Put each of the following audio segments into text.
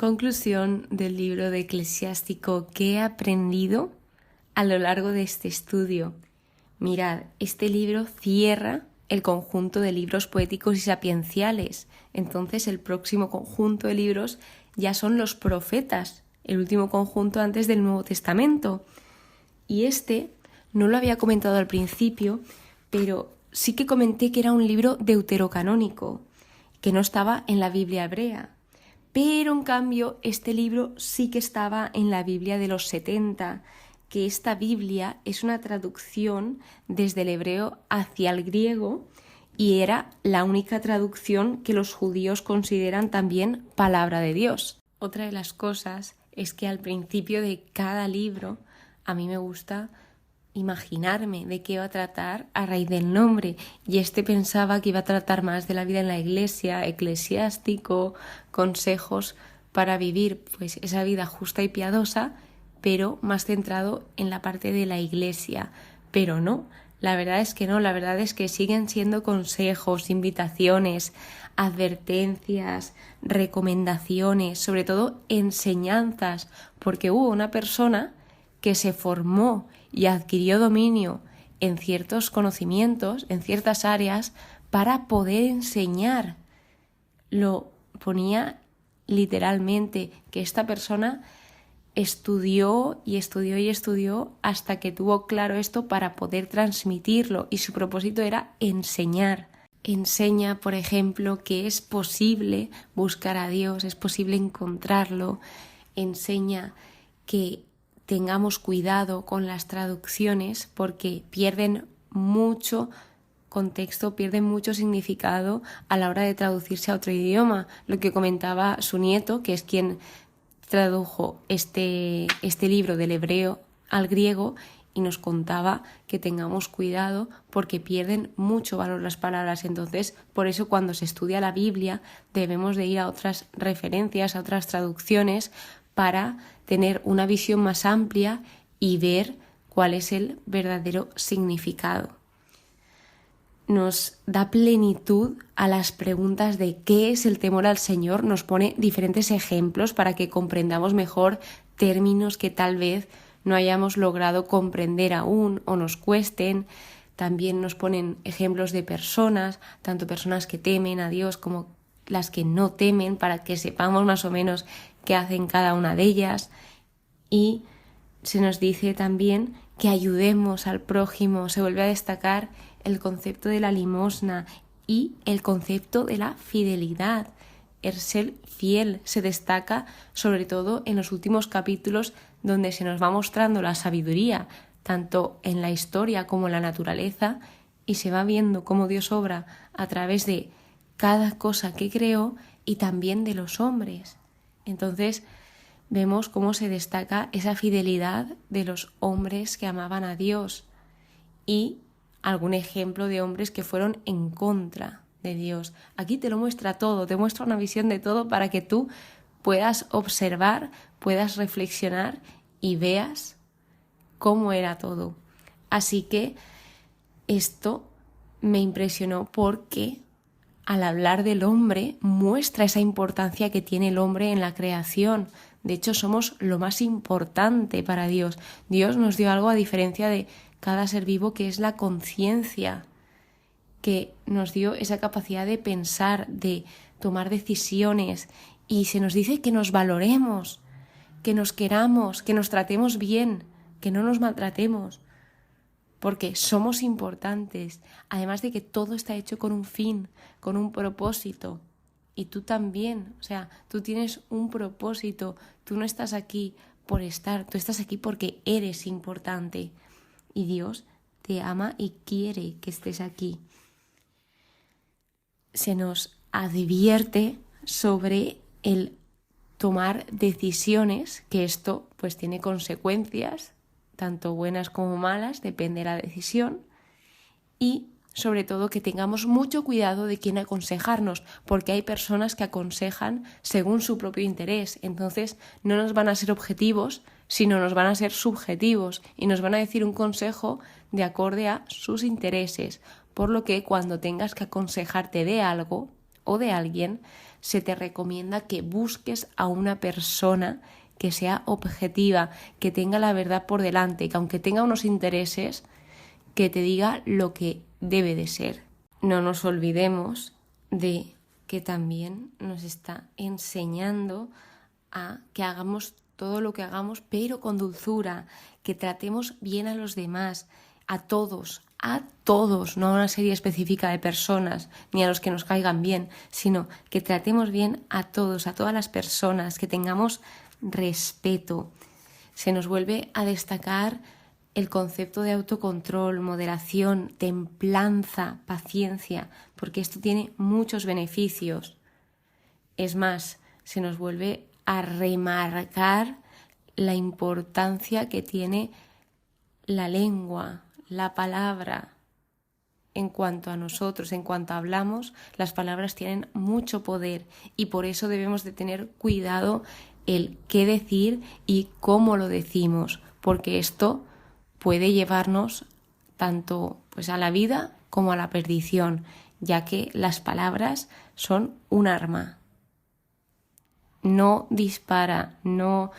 Conclusión del libro de Eclesiástico que he aprendido a lo largo de este estudio. Mirad, este libro cierra el conjunto de libros poéticos y sapienciales. Entonces el próximo conjunto de libros ya son los profetas, el último conjunto antes del Nuevo Testamento. Y este no lo había comentado al principio, pero sí que comenté que era un libro deuterocanónico, que no estaba en la Biblia hebrea. Pero en cambio este libro sí que estaba en la Biblia de los 70, que esta Biblia es una traducción desde el hebreo hacia el griego y era la única traducción que los judíos consideran también palabra de Dios. Otra de las cosas es que al principio de cada libro a mí me gusta imaginarme de qué va a tratar a raíz del nombre, y pensaba que iba a tratar más de la vida en la iglesia, eclesiástico, consejos para vivir pues esa vida justa y piadosa, pero más centrado en la parte de la iglesia. Pero no, la verdad es que no, la verdad es que siguen siendo consejos, invitaciones, advertencias, recomendaciones, sobre todo enseñanzas, porque hubo una persona que se formó y adquirió dominio en ciertos conocimientos, en ciertas áreas, para poder enseñar. Lo ponía literalmente, que esta persona estudió hasta que tuvo claro esto para poder transmitirlo, y su propósito era enseñar. Enseña, por ejemplo, que es posible buscar a Dios, es posible encontrarlo. Enseña que tengamos cuidado con las traducciones porque pierden mucho contexto, pierden mucho significado a la hora de traducirse a otro idioma. Lo que comentaba su nieto, que es quien tradujo este libro del hebreo al griego, y nos contaba que tengamos cuidado porque pierden mucho valor las palabras. Entonces, por eso cuando se estudia la Biblia debemos de ir a otras referencias, a otras traducciones, para tener una visión más amplia y ver cuál es el verdadero significado. Nos da plenitud a las preguntas de qué es el temor al Señor, nos pone diferentes ejemplos para que comprendamos mejor términos que tal vez no hayamos logrado comprender aún o nos cuesten. También nos ponen ejemplos de personas, tanto personas que temen a Dios como las que no temen, para que sepamos más o menos qué hacen cada una de ellas. Y se nos dice también que ayudemos al prójimo. Se vuelve a destacar el concepto de la limosna y el concepto de la fidelidad. El ser fiel se destaca sobre todo en los últimos capítulos, donde se nos va mostrando la sabiduría tanto en la historia como en la naturaleza, y se va viendo cómo Dios obra a través de cada cosa que creó y también de los hombres. Entonces vemos cómo se destaca esa fidelidad de los hombres que amaban a Dios y algún ejemplo de hombres que fueron en contra de Dios. Aquí te lo muestra todo, te muestra una visión de todo para que tú puedas observar, puedas reflexionar y veas cómo era todo. Así que esto me impresionó porque al hablar del hombre muestra esa importancia que tiene el hombre en la creación. De hecho, somos lo más importante para Dios. Dios nos dio algo a diferencia de cada ser vivo, que es la conciencia, que nos dio esa capacidad de pensar, de tomar decisiones, y se nos dice que nos valoremos, que nos queramos, que nos tratemos bien, que no nos maltratemos, porque somos importantes, además de que todo está hecho con un fin, con un propósito. Y tú también, o sea, tú tienes un propósito, tú no estás aquí por estar, tú estás aquí porque eres importante. Y Dios te ama y quiere que estés aquí. Se nos advierte sobre el tomar decisiones, que esto pues tiene consecuencias, tanto buenas como malas, depende de la decisión, y sobre todo que tengamos mucho cuidado de quién aconsejarnos, porque hay personas que aconsejan según su propio interés. Entonces no nos van a ser objetivos, sino nos van a ser subjetivos y nos van a decir un consejo de acorde a sus intereses. Por lo que cuando tengas que aconsejarte de algo, o de alguien, se te recomienda que busques a una persona que sea objetiva, que tenga la verdad por delante, que aunque tenga unos intereses, que te diga lo que debe de ser. No nos olvidemos de que también nos está enseñando a que hagamos todo lo que hagamos, pero con dulzura, que tratemos bien a los demás, a todos, no a una serie específica de personas, ni a los que nos caigan bien, sino que tratemos bien a todos, a todas las personas, que tengamos respeto. Se nos vuelve a destacar el concepto de autocontrol, moderación, templanza, paciencia, porque esto tiene muchos beneficios. Es más, se nos vuelve a remarcar la importancia que tiene la lengua, la palabra. En cuanto a nosotros, en cuanto hablamos, las palabras tienen mucho poder y por eso debemos de tener cuidado el qué decir y cómo lo decimos, porque esto puede llevarnos tanto pues a la vida como a la perdición, ya que las palabras son un arma. No dispara, no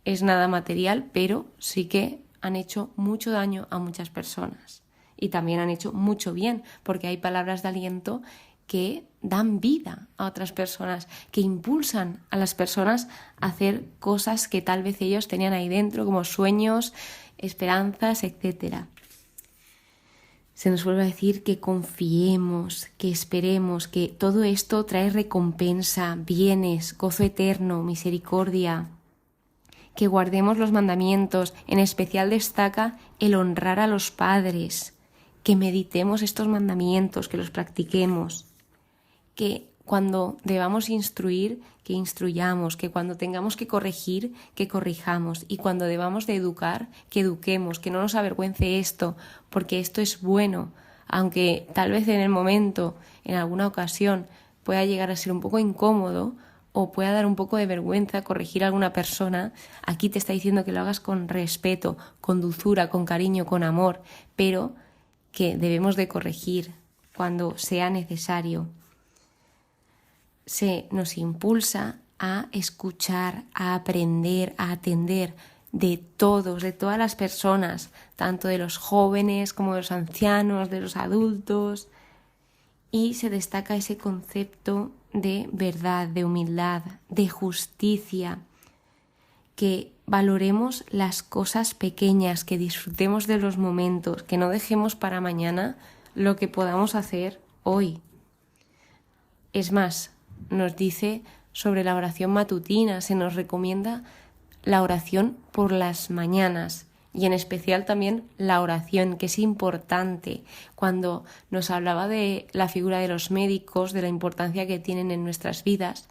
es nada material, pero sí que han hecho mucho daño a muchas personas y también han hecho mucho bien, porque hay palabras de aliento que dan vida a otras personas, que impulsan a las personas a hacer cosas que tal vez ellos tenían ahí dentro, como sueños, esperanzas, etc. Se nos vuelve a decir que confiemos, que esperemos, que todo esto trae recompensa, bienes, gozo eterno, misericordia, que guardemos los mandamientos. En especial destaca el honrar a los padres, que meditemos estos mandamientos, que los practiquemos, que cuando debamos instruir, que instruyamos, que cuando tengamos que corregir, que corrijamos, y cuando debamos de educar, que eduquemos, que no nos avergüence esto, porque esto es bueno, aunque tal vez en el momento, en alguna ocasión, pueda llegar a ser un poco incómodo o pueda dar un poco de vergüenza corregir a alguna persona. Aquí te está diciendo que lo hagas con respeto, con dulzura, con cariño, con amor, pero que debemos de corregir cuando sea necesario. Se nos impulsa a escuchar, a aprender, a atender de todos, de todas las personas, tanto de los jóvenes como de los ancianos, de los adultos, y se destaca ese concepto de verdad, de humildad, de justicia, que valoremos las cosas pequeñas, que disfrutemos de los momentos, que no dejemos para mañana lo que podamos hacer hoy. Es más, nos dice sobre la oración matutina, se nos recomienda la oración por las mañanas y en especial también la oración, que es importante. Cuando nos hablaba de la figura de los médicos, de la importancia que tienen en nuestras vidas,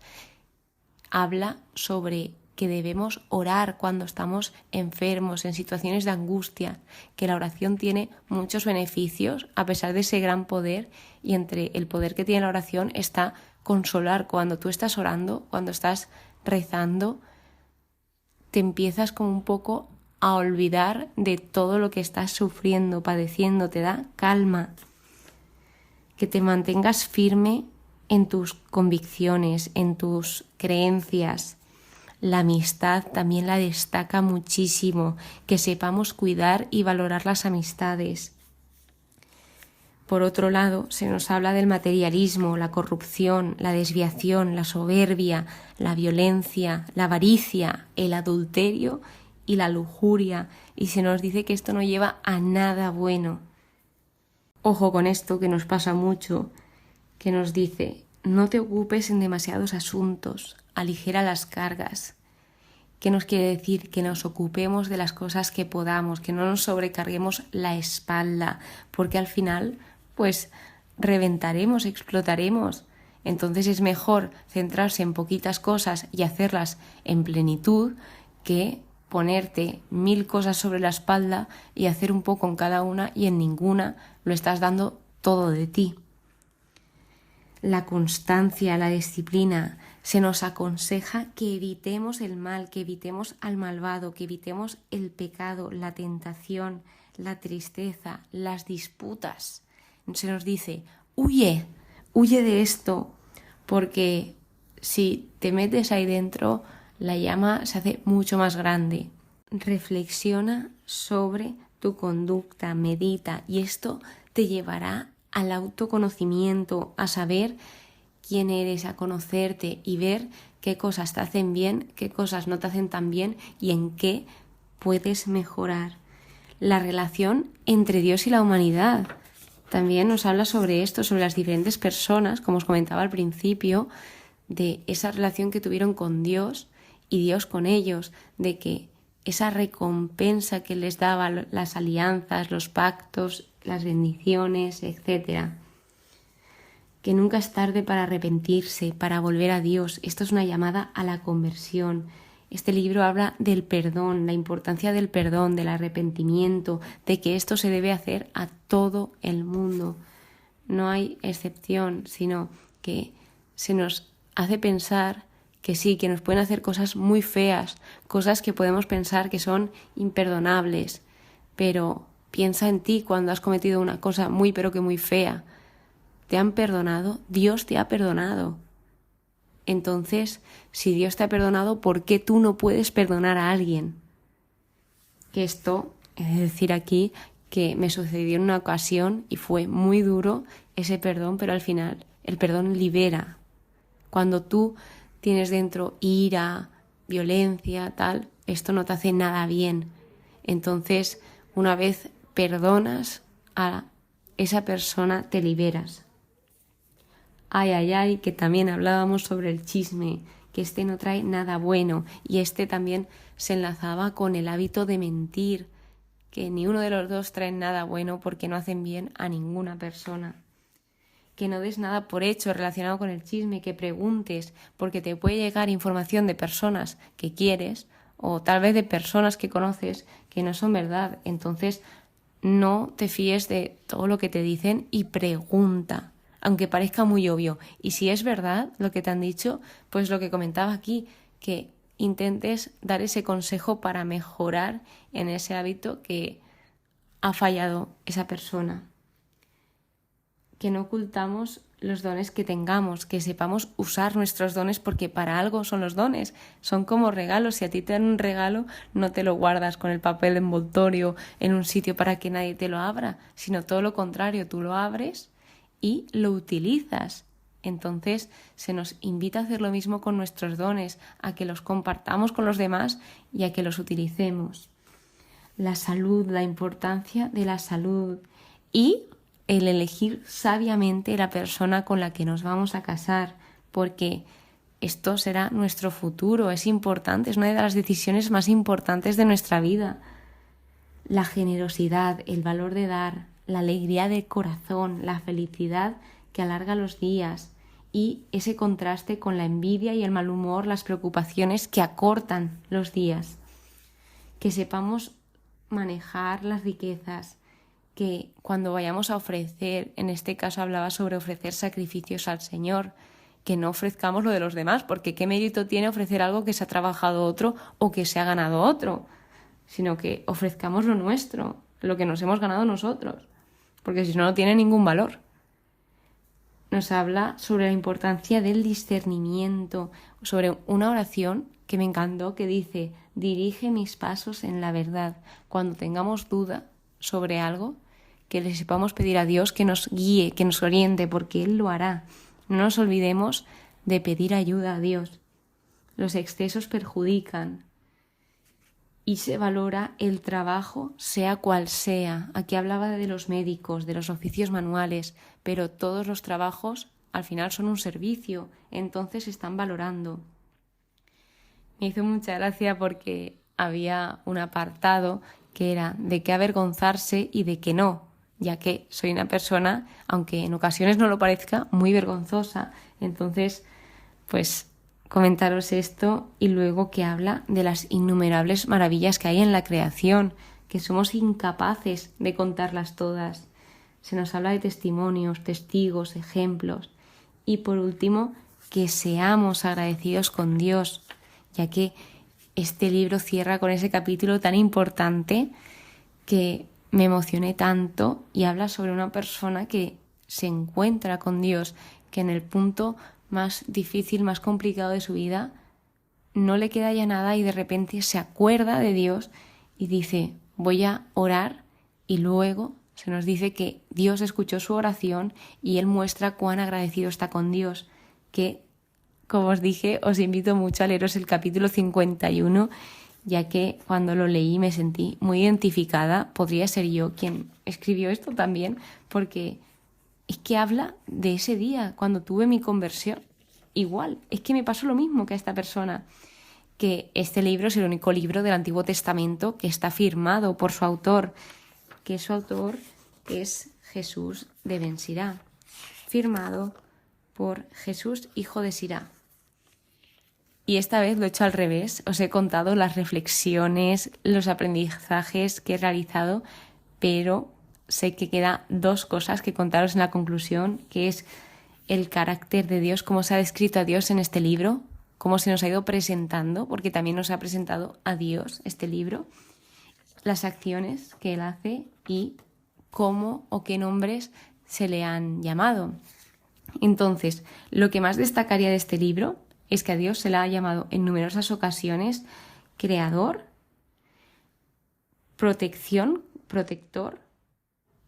habla sobre que debemos orar cuando estamos enfermos, en situaciones de angustia, que la oración tiene muchos beneficios a pesar de ese gran poder, y entre el poder que tiene la oración está consolar. Cuando tú estás orando, cuando estás rezando, te empiezas como un poco a olvidar de todo lo que estás sufriendo, padeciendo, te da calma. Que te mantengas firme en tus convicciones, en tus creencias. La amistad también la destaca muchísimo, que sepamos cuidar y valorar las amistades. Por otro lado, se nos habla del materialismo, la corrupción, la desviación, la soberbia, la violencia, la avaricia, el adulterio y la lujuria, y se nos dice que esto no lleva a nada bueno. Ojo con esto, que nos pasa mucho, que nos dice: no te ocupes en demasiados asuntos, aligera las cargas. ¿Qué nos quiere decir? Que nos ocupemos de las cosas que podamos, que no nos sobrecarguemos la espalda, porque al final pues reventaremos, explotaremos. Entonces es mejor centrarse en poquitas cosas y hacerlas en plenitud que ponerte 1000 cosas sobre la espalda y hacer un poco en cada una y en ninguna lo estás dando todo de ti. La constancia, la disciplina, se nos aconseja que evitemos el mal, que evitemos al malvado, que evitemos el pecado, la tentación, la tristeza, las disputas. Se nos dice: huye de esto, porque si te metes ahí dentro, la llama se hace mucho más grande. Reflexiona sobre tu conducta, medita, y esto te llevará al autoconocimiento, a saber quién eres, a conocerte y ver qué cosas te hacen bien, qué cosas no te hacen tan bien y en qué puedes mejorar. La relación entre Dios y la humanidad. También nos habla sobre esto, sobre las diferentes personas, como os comentaba al principio, de esa relación que tuvieron con Dios y Dios con ellos, de que esa recompensa que les daba las alianzas, los pactos, las bendiciones, etc. Que nunca es tarde para arrepentirse, para volver a Dios. Esto es una llamada a la conversión. Este libro habla del perdón, la importancia del perdón, del arrepentimiento, de que esto se debe hacer a todo el mundo. No hay excepción, sino que se nos hace pensar que sí, que nos pueden hacer cosas muy feas, cosas que podemos pensar que son imperdonables, pero piensa en ti cuando has cometido una cosa muy pero que muy fea. ¿Te han perdonado? Dios te ha perdonado. Entonces, si Dios te ha perdonado, ¿por qué tú no puedes perdonar a alguien? Que esto, he de decir aquí, que me sucedió en una ocasión y fue muy duro ese perdón, pero al final el perdón libera. Cuando tú tienes dentro ira, violencia, tal, esto no te hace nada bien. Entonces, una vez perdonas a esa persona, te liberas. Ay, ay, ay, que también hablábamos sobre el chisme, que este no trae nada bueno, y este también se enlazaba con el hábito de mentir, que ni uno de los dos trae nada bueno porque no hacen bien a ninguna persona. Que no des nada por hecho relacionado con el chisme, que preguntes, porque te puede llegar información de personas que quieres o tal vez de personas que conoces que no son verdad. Entonces, no te fíes de todo lo que te dicen y pregunta, aunque parezca muy obvio. Y si es verdad lo que te han dicho, pues lo que comentaba aquí, que intentes dar ese consejo para mejorar en ese hábito que ha fallado esa persona. Que no ocultamos los dones que tengamos, que sepamos usar nuestros dones porque para algo son los dones, son como regalos. Si a ti te dan un regalo, no te lo guardas con el papel envoltorio en un sitio para que nadie te lo abra, sino todo lo contrario, tú lo abres y lo utilizas. Entonces se nos invita a hacer lo mismo con nuestros dones, a que los compartamos con los demás y a que los utilicemos. La salud, la importancia de la salud y el elegir sabiamente la persona con la que nos vamos a casar, porque esto será nuestro futuro, es importante, es una de las decisiones más importantes de nuestra vida. La generosidad, el valor de dar, la alegría del corazón, la felicidad que alarga los días y ese contraste con la envidia y el mal humor, las preocupaciones que acortan los días. Que sepamos manejar las riquezas, que cuando vayamos a ofrecer, en este caso hablaba sobre ofrecer sacrificios al Señor, que no ofrezcamos lo de los demás, porque qué mérito tiene ofrecer algo que se ha trabajado otro o que se ha ganado otro, sino que ofrezcamos lo nuestro, lo que nos hemos ganado nosotros, porque si no, no tiene ningún valor. Nos habla sobre la importancia del discernimiento, sobre una oración que me encantó que dice: dirige mis pasos en la verdad. Cuando tengamos duda sobre algo, que le sepamos pedir a Dios que nos guíe, que nos oriente, porque Él lo hará. No nos olvidemos de pedir ayuda a Dios. Los excesos perjudican y se valora el trabajo, sea cual sea. Aquí hablaba de los médicos, de los oficios manuales, pero todos los trabajos al final son un servicio, entonces se están valorando. Me hizo mucha gracia porque había un apartado que era de qué avergonzarse y de qué no, ya que soy una persona, aunque en ocasiones no lo parezca, muy vergonzosa. Entonces, pues comentaros esto, y luego que habla de las innumerables maravillas que hay en la creación, que somos incapaces de contarlas todas. Se nos habla de testimonios, testigos, ejemplos. Y por último, que seamos agradecidos con Dios, ya que este libro cierra con ese capítulo tan importante que me emocioné tanto, y habla sobre una persona que se encuentra con Dios, que en el punto más difícil, más complicado de su vida, no le queda ya nada y de repente se acuerda de Dios y dice, voy a orar, y luego se nos dice que Dios escuchó su oración y él muestra cuán agradecido está con Dios, que, como os dije, os invito mucho a leeros el capítulo 51, ya que cuando lo leí me sentí muy identificada. Podría ser yo quien escribió esto también, porque es que habla de ese día, cuando tuve mi conversión. Igual, es que me pasó lo mismo que a esta persona, que este libro es el único libro del Antiguo Testamento que está firmado por su autor, que su autor es Jesús de Ben-Sirá, firmado por Jesús, hijo de Sirá. Y esta vez lo he hecho al revés, os he contado las reflexiones, los aprendizajes que he realizado, pero sé que queda dos cosas que contaros en la conclusión, que es el carácter de Dios, cómo se ha descrito a Dios en este libro, cómo se nos ha ido presentando, porque también nos ha presentado a Dios este libro, las acciones que Él hace y cómo o qué nombres se le han llamado. Entonces, lo que más destacaría de este libro es que a Dios se le ha llamado en numerosas ocasiones creador, protección, protector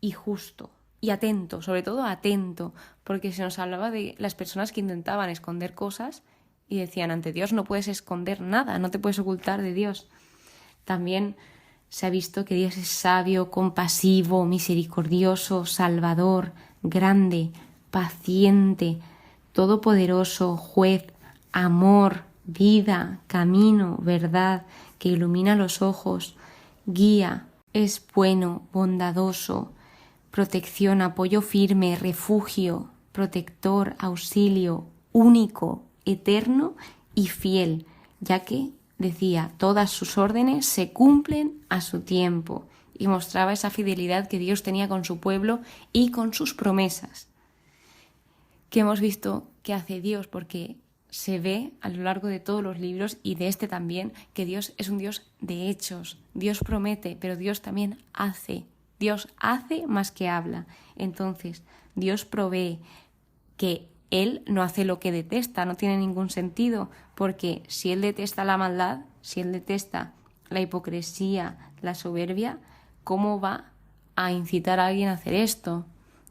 y justo. Y atento, sobre todo atento, porque se nos hablaba de las personas que intentaban esconder cosas y decían, ante Dios no puedes esconder nada, no te puedes ocultar de Dios. También se ha visto que Dios es sabio, compasivo, misericordioso, salvador, grande, paciente, todopoderoso, juez, amor, vida, camino, verdad, que ilumina los ojos, guía, es bueno, bondadoso, protección, apoyo firme, refugio, protector, auxilio, único, eterno y fiel, ya que, decía, todas sus órdenes se cumplen a su tiempo, y mostraba esa fidelidad que Dios tenía con su pueblo y con sus promesas. Que hemos visto que hace Dios, porque se ve a lo largo de todos los libros y de este también, que Dios es un Dios de hechos. Dios promete, pero Dios también hace. Dios hace más que habla. Entonces, Dios provee, que Él no hace lo que detesta, no tiene ningún sentido, porque si Él detesta la maldad, si Él detesta la hipocresía, la soberbia, ¿cómo va a incitar a alguien a hacer esto?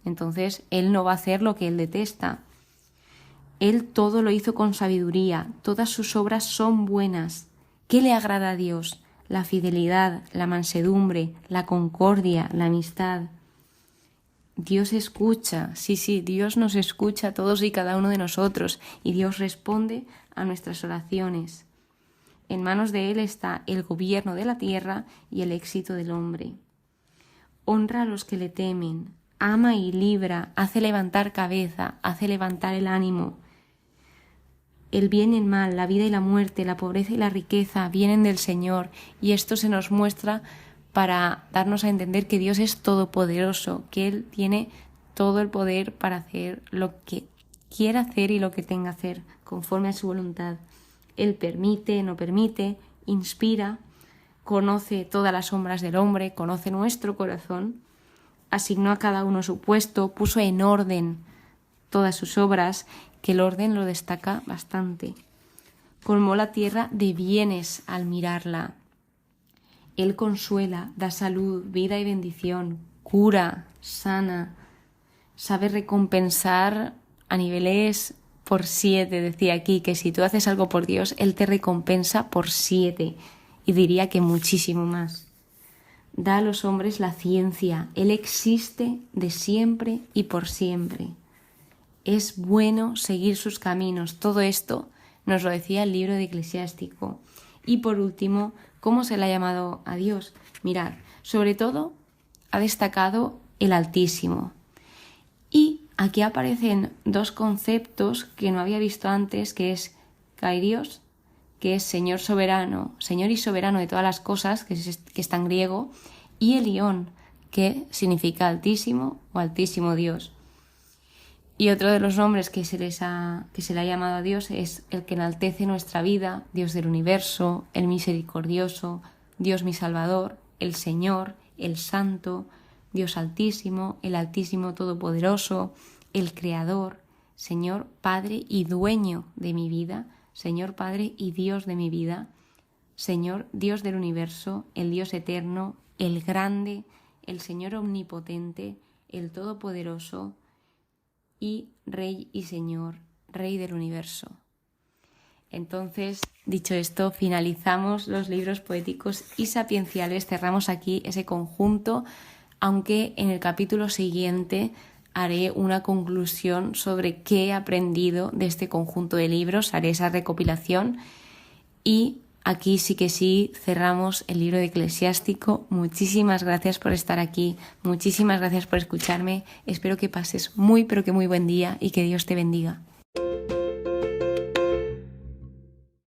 Entonces, Él no va a hacer lo que Él detesta. Él todo lo hizo con sabiduría, todas sus obras son buenas. ¿Qué le agrada a Dios? La fidelidad, la mansedumbre, la concordia, la amistad. Dios escucha, sí, Dios nos escucha a todos y cada uno de nosotros, y Dios responde a nuestras oraciones. En manos de Él está el gobierno de la tierra y el éxito del hombre. Honra a los que le temen, ama y libra, hace levantar cabeza, hace levantar el ánimo. El bien y el mal, la vida y la muerte, la pobreza y la riqueza vienen del Señor, y esto se nos muestra para darnos a entender que Dios es todopoderoso, que Él tiene todo el poder para hacer lo que quiera hacer y lo que tenga que hacer, conforme a su voluntad. Él permite, no permite, inspira, conoce todas las sombras del hombre, conoce nuestro corazón, asignó a cada uno su puesto, puso en orden todas sus obras, que el orden lo destaca bastante. Colmó la tierra de bienes al mirarla. Él consuela, da salud, vida y bendición, cura, sana, sabe recompensar a niveles por 7, decía aquí, que si tú haces algo por Dios, Él te recompensa por 7, y diría que muchísimo más. Da a los hombres la ciencia, Él existe de siempre y por siempre. Es bueno seguir sus caminos. Todo esto nos lo decía el libro de Eclesiástico. Y por último, ¿cómo se le ha llamado a Dios? Mirad, sobre todo ha destacado el Altísimo. Y aquí aparecen dos conceptos que no había visto antes, que es Kyrios, que es Señor soberano, Señor y soberano de todas las cosas, que está en griego, y Elión, que significa Altísimo o Altísimo Dios. Y otro de los nombres que se le ha llamado a Dios es el que enaltece nuestra vida, Dios del universo, el misericordioso, Dios mi Salvador, el Señor, el Santo, Dios Altísimo, el Altísimo Todopoderoso, el Creador, Señor Padre y dueño de mi vida, Señor Padre y Dios de mi vida, Señor Dios del universo, el Dios eterno, el grande, el Señor omnipotente, el todopoderoso y Rey y Señor, Rey del universo. Entonces, dicho esto, finalizamos los libros poéticos y sapienciales, cerramos aquí ese conjunto, aunque en el capítulo siguiente haré una conclusión sobre qué he aprendido de este conjunto de libros, haré esa recopilación y aquí sí que sí cerramos el libro de Eclesiástico. Muchísimas gracias por estar aquí, muchísimas gracias por escucharme, espero que pases muy pero que muy buen día y que Dios te bendiga.